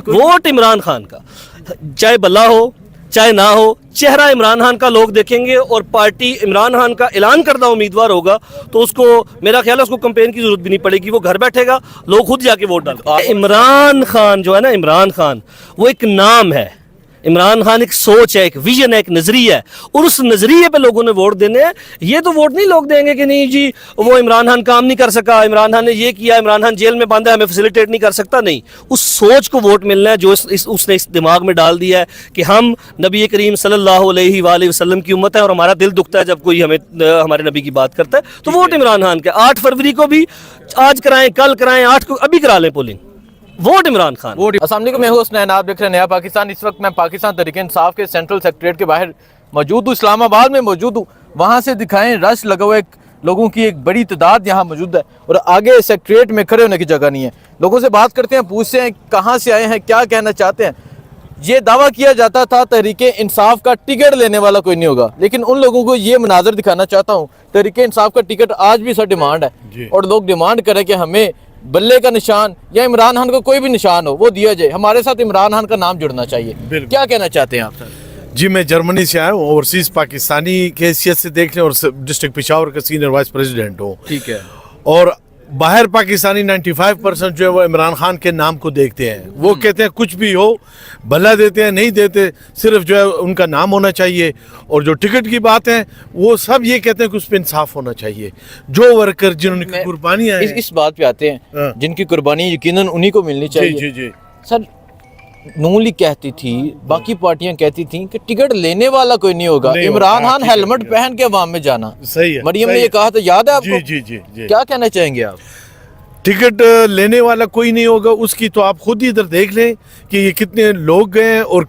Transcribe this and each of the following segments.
Vote Imran Khan का, चाहे भला हो चाहे ना हो, चेहरा इमरान खान का लोग देखेंगे और पार्टी इमरान खान का ऐलान करदा उम्मीदवार होगा तो उसको, मेरा ख्याल है उसको कैंपेन की जरूरत भी नहीं पड़ेगी, वो घर बैठेगा, लोग खुद जाके वोट डाल। इमरान खान जो है ना, इमरान खान वो एक नाम है, इमरान खान एक सोच है, एक विजन है, एक नजरिया है, और उस नजरिए पे लोगों ने वोट देने हैं। ये तो वोट नहीं लोग देंगे कि नहीं जी वो इमरान खान काम नहीं कर सका, इमरान खान ने ये किया, इमरान खान जेल में बंद है, हमें फैसिलिटेट नहीं कर सकता। नहीं, उस सोच को वोट मिलना है जो उसने इस दिमाग में डाल दिया है कि हम नबी करीम सल्लल्लाहु अलैहि वसल्लम की उम्मत है और हमारा दिल दुखता है जब कोई हमें हमारे नबी की बात करता है। तो वोट इमरान खान का 8 फरवरी को भी, आज कराएं, कल कराएं, 8 को अभी करा लें पोलिंग, वोट इमरान खान। अस्सलाम वालेकुम, मैं हूं हुसनैन, आप देख रहे हैं नया पाकिस्तान। इस वक्त मैं पाकिस्तान तहरीक इंसाफ के सेंट्रल सेक्रेटरीट के बाहर मौजूद हूँ, इस्लामाबाद में मौजूद हूँ। वहाँ से दिखाएं रश लगा हुआ, लोगों की एक बड़ी तादाद यहाँ मौजूद है और आगे सेक्रेटरीट में खड़े होने की जगह नहीं है। लोगों से बात करते हैं, पूछते हैं कहाँ से आए हैं, क्या कहना चाहते हैं। ये दावा किया जाता था तहरीक इंसाफ का टिकट लेने वाला कोई नहीं होगा, लेकिन उन लोगों को ये मनाजर दिखाना चाहता हूँ, तहरीक इंसाफ का टिकट आज भी सर डिमांड है और लोग डिमांड करें कि हमें बल्ले का निशान या इमरान खान का कोई भी निशान हो वो दिया जाए, हमारे साथ इमरान खान का नाम जुड़ना चाहिए। क्या कहना चाहते हैं आप सर? जी, मैं जर्मनी से आया हूँ, ओवरसीज पाकिस्तानी के हैसियत से देख लें और डिस्ट्रिक्ट पेशावर का सीनियर वाइस प्रेसिडेंट हूँ। ठीक है। और बाहर पाकिस्तानी 95% जो है वो इमरान खान के नाम को देखते हैं। वो कहते हैं कुछ भी हो, भला देते हैं, नहीं देते, सिर्फ जो है उनका नाम होना चाहिए। और जो टिकट की बात है वो सब ये कहते हैं कि उस पर इंसाफ होना चाहिए। जो वर्कर जिन्होंने कुर्बानियाँ इस बात पे आते हैं, जिनकी कुर्बानी यकीनन उन्हीं को मिलनी चाहिए। जी जी सर, नून लीग कहती थी, बाकी पार्टियां कहती थी कि टिकट लेने वाला कोई नहीं होगा, इमरान खान हेलमेट पहन के अवाम में जाना। सही है। मरियम ने ये कहा था, याद है आपको? जी जी जी। क्या कहना चाहेंगे आप? टिकट लेने वाला कोई नहीं होगा, उसकी तो आप खुद ही इधर देख लें कि ये कितने लोग गए हैं। और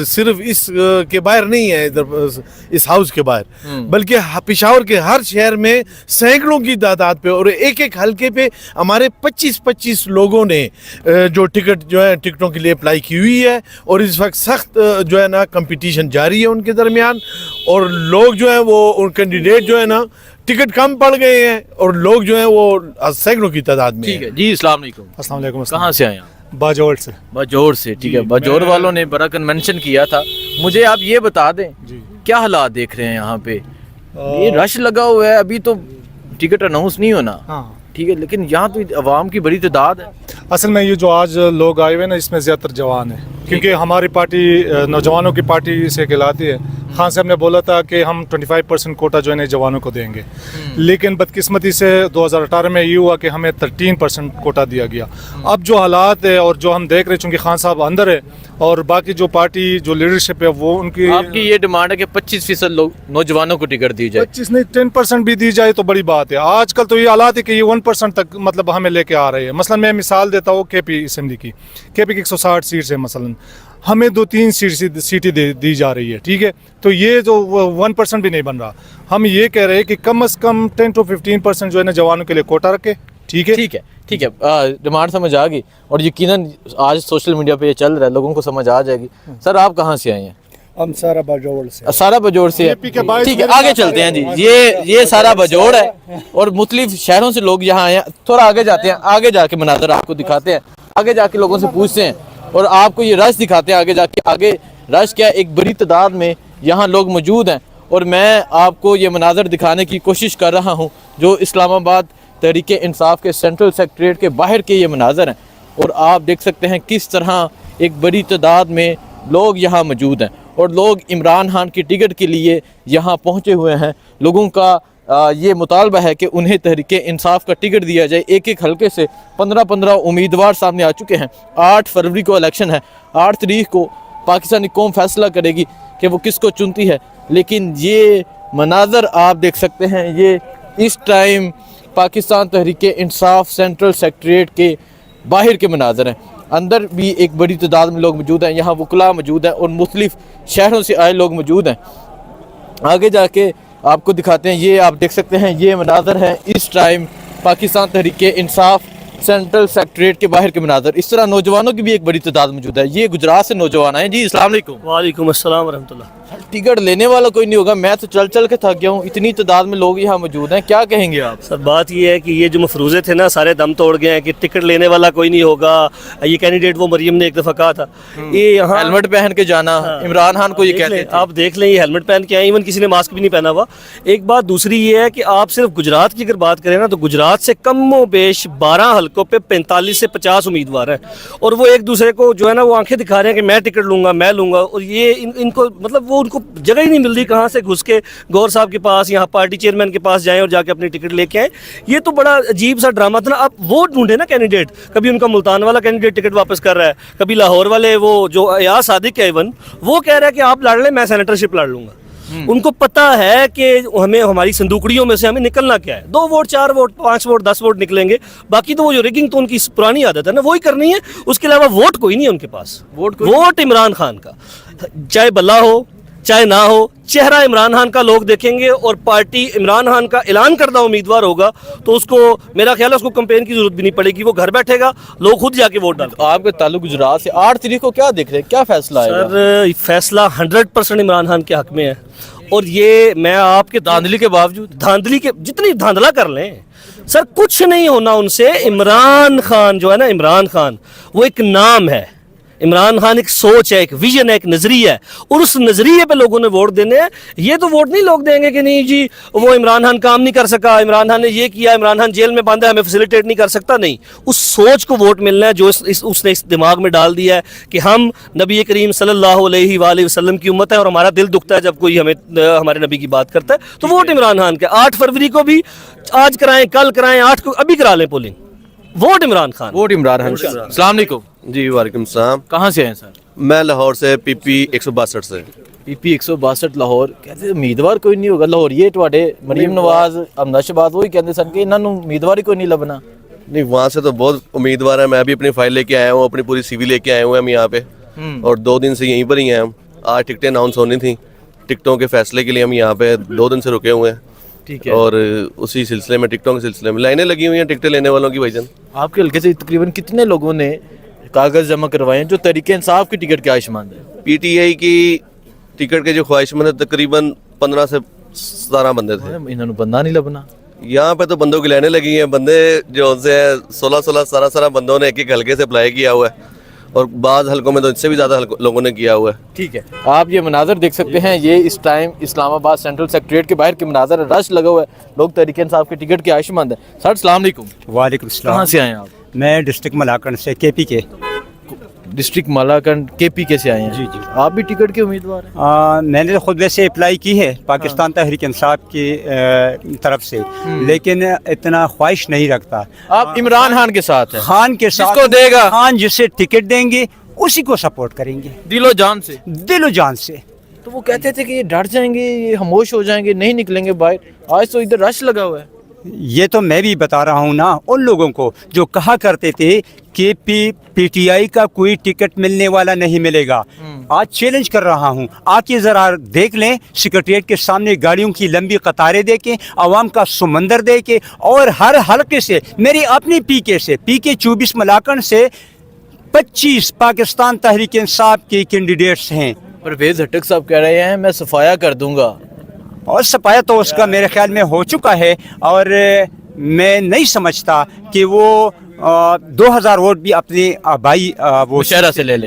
सिर्फ इस के बाहर नहीं है, इधर इस हाउस के बाहर, बल्कि पेशावर के हर शहर में सैकड़ों की तादाद पे और एक एक हलके पे हमारे 25-25 लोगों ने जो टिकट जो है टिकटों के लिए अप्लाई की हुई है। और इस वक्त सख्त जो है ना कंपटीशन जारी है उनके दरमियान, और लोग जो है वो कैंडिडेट जो है ना टिकट कम पड़ गए हैं और लोग जो है वो सैकड़ों की तादाद में। ठीक है जी, अस्सलाम वालेकुम। अस्सलाम वालेकुम। कहाँ से आए आप? बाजोड़ से। बाजोड़ से, ठीक है। बाजोड़ वालों ने बड़ा कन्वेंशन किया था, मुझे आप ये बता दें क्या हालात देख रहे हैं यहाँ पे? ये रश लगा हुआ है, अभी तो टिकट अनाउंस नहीं होना। हाँ ठीक है, लेकिन यहाँ तो अवाम की बड़ी तादाद है। असल में ये जो आज लोग आए हुए ना, इसमें ज़्यादातर जवान है, क्योंकि हमारी पार्टी नौजवानों की पार्टी से कहलाती है। खान साहब ने बोला था कि हम 25% कोटा जो है जवानों को देंगे, लेकिन बदकिस्मती से 2018 में ये हुआ कि हमें 13% कोटा दिया गया। अब जो हालात है और जो हम देख रहे हैं, चूँकि खान साहब अंदर है और बाकी जो पार्टी जो लीडरशिप है वो उनकी, आपकी ये डिमांड है कि 25% लोग नौजवानों को टिकट दी जाए। 25 नहीं 10% भी दी जाए तो बड़ी बात है। आजकल तो ये हालात है कि ये 1% तक मतलब हमें लेके आ रहे हैं। मसलन मैं मिसाल देता हूँ केपी असेंबली की, केपी की 160 सीट्स है, मसलन हमें 2-3 सीटें दी जा रही है। ठीक है, तो ये जो 1% भी नहीं बन रहा। हम ये कह रहे हैं कि कम से कम 10 to 15% जो है ना जवानों के लिए कोटा रखे। ठीक है, ठीक है, ठीक है। डिमांड समझ आ गई और यकीनन आज सोशल मीडिया पे ये चल रहा है, लोगों को समझ आ जाएगी। सर, आप कहाँ से आए हैं? हम सारा बाजोड़ से। सारा बाजोड़ से। ठीक है, आगे चलते हैं जी। ये सारा बाजोड़ है और मुख्तलिफ शहरों से लोग यहाँ आए हैं। थोड़ा आगे जाते हैं, आगे जाके मनाजर आपको दिखाते हैं, आगे जाके लोगों से पूछते हैं और आपको ये रश दिखाते हैं। आगे जाके, आगे रश क्या, एक बड़ी तादाद में यहाँ लोग मौजूद हैं और मैं आपको ये मनाजर दिखाने की कोशिश कर रहा हूँ जो इस्लामाबाद तहरीक इंसाफ के सेंट्रल सेक्रेटरीट के बाहर के ये मनाजर हैं। और आप देख सकते हैं किस तरह एक बड़ी तादाद में लोग यहाँ मौजूद हैं और लोग इमरान खान की टिकट के लिए यहाँ पहुँचे हुए हैं। लोगों का ये मुतालबा है कि उन्हें तहरीक इंसाफ का टिकट दिया जाए। एक एक हलके से 15-15 उम्मीदवार सामने आ चुके हैं। 8 फरवरी को इलेक्शन है, 8 तारीख को पाकिस्तानी कौम फैसला करेगी कि वो किसको चुनती है। लेकिन ये मनाजर आप देख सकते हैं, ये इस time Pakistan Tehreek Insaf central secretariat के बाहर के मनाजर हैं। अंदर भी एक बड़ी तादाद में लोग मौजूद हैं, यहाँ वकला मौजूद हैं और मुख्तलिफ शहरों से आए लोग मौजूद हैं। आगे जाके आपको दिखाते हैं, ये आप देख सकते हैं, ये मनाजर है इस time Pakistan Tehreek Insaf central secretariat के बाहर के मनाजर। इस तरह नौजवानों की भी एक बड़ी तादाद मौजूद है। ये गुजरात से नौजवान आए जी। अस्सलाम वालेकुम। वालेकुम अस्सलाम वरहमतुल्लाह। टिकट लेने वाला कोई नहीं होगा। मैं तो चल चल के थक गया हूँ, इतनी तादाद में लोग यहाँ मौजूद हैं, क्या कहेंगे आप? सर बात ये है कि ये जो मफरूज़े थे ना सारे दम तोड़ गए हैं कि टिकट लेने वाला कोई नहीं होगा। ये कैंडिडेट वो मरियम ने एक दफ़ा कहा था, ये यहाँ हेलमेट पहन के जाना, इमरान खान को ये कहते थे। आप देख लें, ये हेलमेट पहन के आए, इवन किसी ने मास्क भी नहीं पहना हुआ। एक बात दूसरी ये है कि आप सिर्फ गुजरात की अगर बात करें ना तो गुजरात से कम व बेश 12 हलकों पे 45 से 50 उम्मीदवार हैं और वो एक दूसरे को जो है ना वो आंखें दिखा रहे हैं कि मैं टिकट लूँगा, मैं लूँगा। और ये इनको मतलब वो उनको जगह ही नहीं मिल रही कहाँ से घुस के गौर साहब के पास, यहाँ पार्टी चेयरमैन के पास जाएं और जाके अपनी टिकट लेके आए। ये तो बड़ा अजीब सा ड्रामा था ना। अब वो ढूंढे ना कैंडिडेट, कभी उनका मुल्तान वाला कैंडिडेट टिकट वापस कर रहा है, कभी लाहौर वाले वो जो अयाज सादिक है इवन वो कह रहा है कि आप लड़ लें, मैं सेनेटरशिप लड़ लूँगा। उनको पता है कि हमें हमारी संदूकड़ियों में से हमें निकलना क्या है, 2 वोट 4 वोट 5 वोट 10 वोट निकलेंगे, बाकी तो वो जो रिगिंग तो उनकी पुरानी आदत है ना वही करनी है। उसके अलावा वोट कोई नहीं है उनके पास। वोट इमरान खान का, चाहे बल्ला हो चाहे ना हो, चेहरा इमरान खान का लोग देखेंगे और पार्टी इमरान खान का ऐलान करदा उम्मीदवार होगा तो उसको मेरा ख्याल है उसको कैंपेन की जरूरत भी नहीं पड़ेगी, वो घर बैठेगा, लोग खुद जाके वोट डाल। आपका ताल्लुक गुजरात से, 8 तारीख को क्या देख रहे हैं, क्या फैसला आएगा? सर फैसला 100% इमरान खान के हक में है और ये मैं आपके धांधली के बावजूद, धांधली के जितनी धांधला कर लें सर कुछ नहीं होना उनसे। इमरान खान जो है ना, इमरान खान वो एक नाम है, इमरान खान एक सोच है, एक विजन है, एक नजरिया है और उस नजरिए पे लोगों ने वोट देने हैं। ये तो वोट नहीं लोग देंगे कि नहीं जी वो इमरान खान काम नहीं कर सका, इमरान खान ने ये किया, इमरान खान जेल में बंद है, हमें फैसिलिटेट नहीं कर सकता। नहीं, उस सोच को वोट मिलना है जो उसने इस दिमाग में डाल दिया है कि हम नबी करीम सल्लल्लाहु अलैहि वसल्लम की उम्मत है और हमारा दिल दुखता है जब कोई हमें हमारे नबी की बात करता है। तो वोट इमरान खान का 8 फरवरी को भी, आज कराएं, कल कराएं, 8 को अभी करा लें polling, vote Imran Khan. Vote Imran Khan. अस्सलाम वालेकुम जी वालेकुम सलाम। कहाँ से हैं सर? मैं लाहौर से पीपी 162 से। पीपी 162 लाहौर। कहते उम्मीदवार कोई नहीं होगा लाहौर, ये ਤੁਹਾਡੇ मरीम नवाज अमदा शहबाज वही कहते सन कि इन्होंने उम्मीदवार ही कोई नहीं लभना। नहीं, वहाँ से तो बहुत उम्मीदवार है। मैं भी अपनी फाइल लेके आया हूँ, अपनी पूरी सीवी लेके आए हुए हम यहाँ पे और 2 दिन से यहीं पर ही हैं हम। आज टिकटें अनाउंस होनी थी, टिकटों के फैसले के लिए हम यहाँ पे 2 दिन से रुके हुए हैं। ठीक है। और उसी सिलसिले में, टिकटों के सिलसिले में लाइनें लगी हुई हैं टिकटें लेने वालों की। भाईजान आपके हल्के से तकरीबन कितने लोगों ने कागज जमा करवाए हैं जो तहरीक इंसाफ की टिकट के ख्वाहिशमंद है? पीटीआई की टिकट के जो ख्वाहिशमंद है तकरीबन 15 से 17 बंदे थे। इन्होंने बंदा नहीं लभना। यहाँ पे तो बंदों की लाइनें लगी हैं। बंदे जो उनसे 16-16 17 बंदों ने एक हल्के से अप्लाई किया हुआ है और बाद हलकों में तो इससे भी ज़्यादा लोगों ने किया हुआ है। ठीक है, आप ये मनाजर देख सकते हैं, ये इस टाइम इस्लामाबाद सेंट्रल सेक्रेटरीट के बाहर के मनाजर है, रश लगा हुआ है, लोग तहरीक इंसाफ के टिकट के ख्वाहिशमंद है। सर अस्सलाम वालेकुम। वालेकुम सलाम। कहाँ से आए हैं आप? मैं डिस्ट्रिक्ट मलाकंड से, केपी के। डिस्ट्रिक्ट मालाकंड केपी के से आए हैं? जी जी। आप भी टिकट के उम्मीदवार हैं? मैंने तो खुद वैसे अप्लाई की है पाकिस्तान तहरीक इंसाफ की तरफ से, लेकिन इतना ख्वाहिश नहीं रखता। आप इमरान खान के साथ हैं? खान के साथ, जिसको देगा खान जिसे टिकट देंगे उसी को सपोर्ट करेंगे, दिलो जान से। दिलो जान से। तो वो कहते थे कि ये डर जाएंगे, ये खामोश हो जाएंगे, नहीं निकलेंगे बाहर। आज तो इधर रश लगा हुआ है। ये तो मैं भी बता रहा हूँ ना उन लोगों को जो कहा करते थे कि पीटीआई का कोई टिकट मिलने वाला नहीं मिलेगा। आज चैलेंज कर रहा हूँ, आके ज़रा देख लें, सेक्रेटेरिएट के सामने गाड़ियों की लंबी कतारें देखें, आवाम का समंदर देखें और हर हल्के से, मेरी अपनी पीके से, पीके 24 मलाकंड से 25 पाकिस्तान तहरीक इंसाफ के कैंडिडेट्स हैं। परवेज हटक साहब कह रहे हैं मैं सफाया कर दूंगा, और सफाया तो उसका मेरे ख्याल में हो चुका है और मैं नहीं समझता कि वो 2000 वोट भी अपने भाई वो मुशहरा से ले ले।